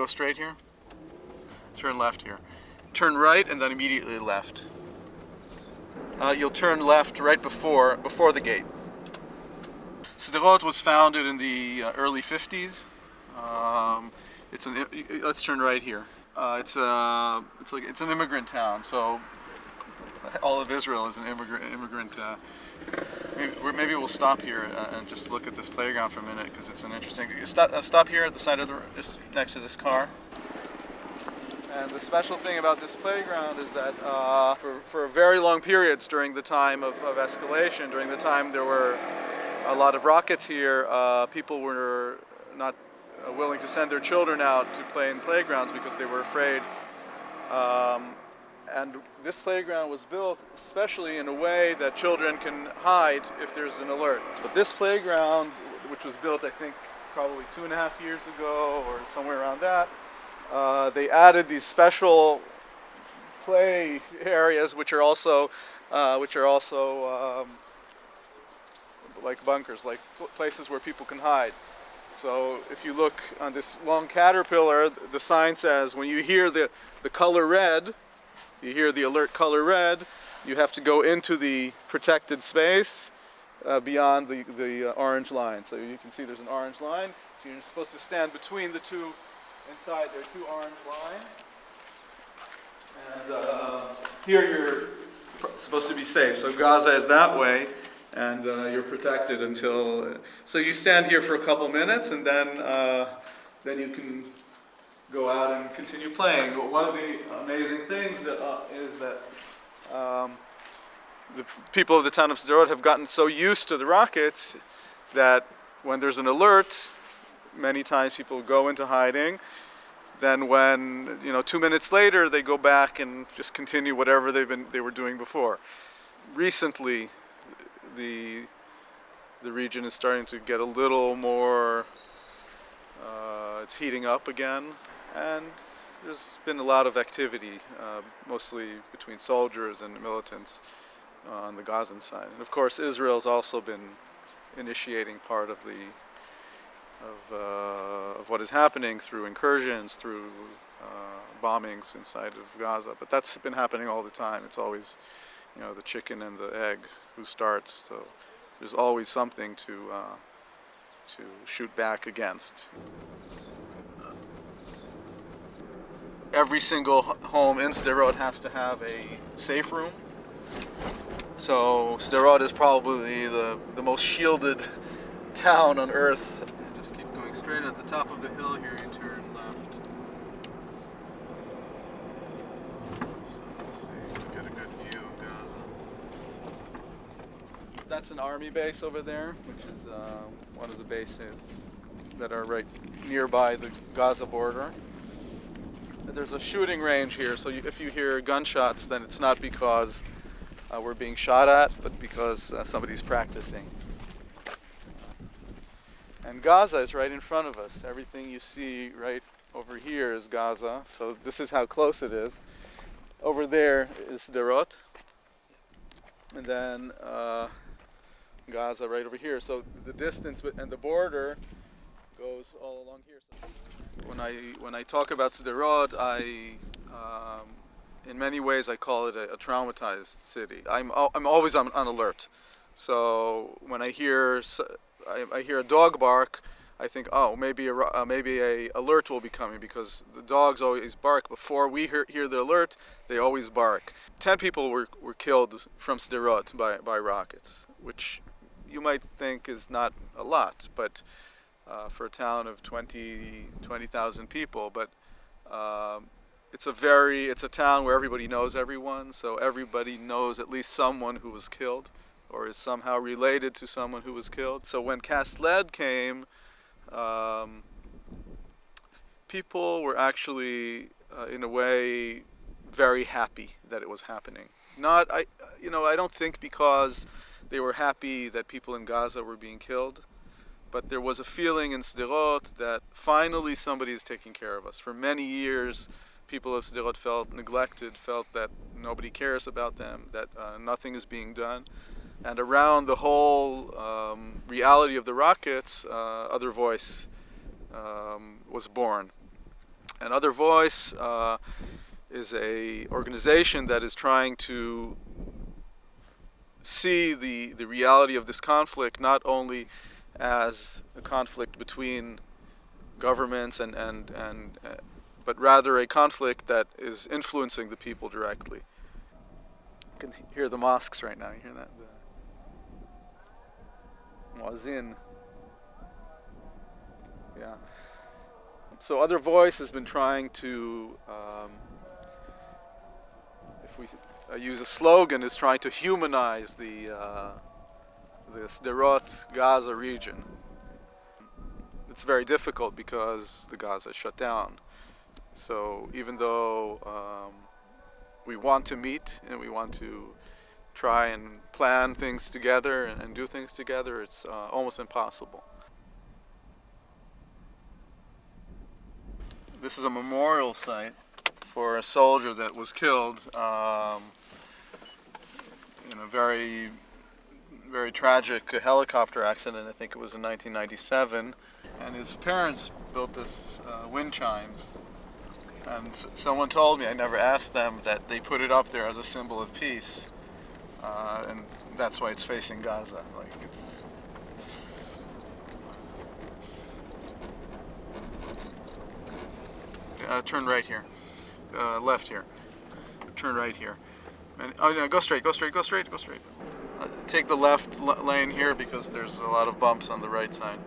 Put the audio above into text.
go straight here? Turn left here. Turn right and then immediately left. You'll turn left right before the gate. Sderot was founded in the early 50s. Let's turn right here. It's an immigrant town, so all of Israel is an immigrant. Maybe we'll stop here and just look at this playground for a minute because it's an interesting. Stop here at the side of just next to this car. And the special thing about this playground is that for very long periods during the time of escalation, during the time there were a lot of rockets here, people were not willing to send their children out to play in playgrounds because they were afraid. And this playground was built especially in a way that children can hide if there's an alert. But this playground, which was built I think probably 2.5 years ago or somewhere around that, they added these special play areas which are also like bunkers, like places where people can hide. So if you look on this long caterpillar, the sign says when you hear the color red, you hear the alert color red, you have to go into the protected space beyond the orange line. So you can see there's an orange line, so you're supposed to stand between the two. Inside there are two orange lines, and here you're supposed to be safe. So Gaza is that way, and you're protected until. So you stand here for a couple minutes, and then you can go out and continue playing. But one of the amazing things is that the people of the town of Sderot have gotten so used to the rockets that when there's an alert, many times people go into hiding. Then when 2 minutes later, they go back and just continue whatever they were doing before. Recently, the region is starting to get a little more. It's heating up again, and there's been a lot of activity, mostly between soldiers and militants on the Gazan side. And of course, Israel's also been initiating part of what is happening through incursions, through bombings inside of Gaza. But that's been happening all the time. It's always, the chicken and the egg who starts. So there's always something to shoot back against. Every single home in Sderot has to have a safe room. So Sderot is probably the most shielded town on earth. Just keep going straight at the top of the hill here, you turn left. So let's see, get a good view of Gaza. That's an army base over there, which is one of the bases that are right nearby the Gaza border. There's a shooting range here, so if you hear gunshots, then it's not because we're being shot at, but because somebody's practicing. And Gaza is right in front of us. Everything you see right over here is Gaza, so this is how close it is. Over there is Sderot, and then Gaza right over here. So the distance and the border goes all along here. So when I talk about Sderot, in many ways I call it a traumatized city. I'm always on alert. So when I hear a dog bark, I think, oh, maybe a alert will be coming, because the dogs always bark. Before we hear the alert, they always bark. 10 people were killed from Sderot by rockets, which you might think is not a lot, but for a town of 20,000 people, but it's a town where everybody knows everyone, so everybody knows at least someone who was killed or is somehow related to someone who was killed. So when Cast Lead came, people were actually, in a way, very happy that it was happening. I don't think because they were happy that people in Gaza were being killed, but there was a feeling in Sderot that finally somebody is taking care of us. For many years, people of Sderot felt neglected, felt that nobody cares about them, that nothing is being done. And around the whole reality of the rockets, Other Voice was born. And Other Voice is a organization that is trying to see the reality of this conflict not only as a conflict between governments but rather a conflict that is influencing the people directly. You can hear the mosques right now. You hear that? The muazzin. Yeah. So Other Voice has been trying to, if we use a slogan, is trying to humanize the Sderot Gaza region. It's very difficult because the Gaza is shut down. So even though we want to meet and we want to try and plan things together and do things together, it's almost impossible. This is a memorial site for a soldier that was killed in a very, very tragic helicopter accident. I think it was in 1997. And his parents built this wind chimes. And someone told me, I never asked them, that they put it up there as a symbol of peace. And that's why it's facing Gaza. Turn right here. Left here. Turn right here. And no, go straight. Take the left lane here because there's a lot of bumps on the right side.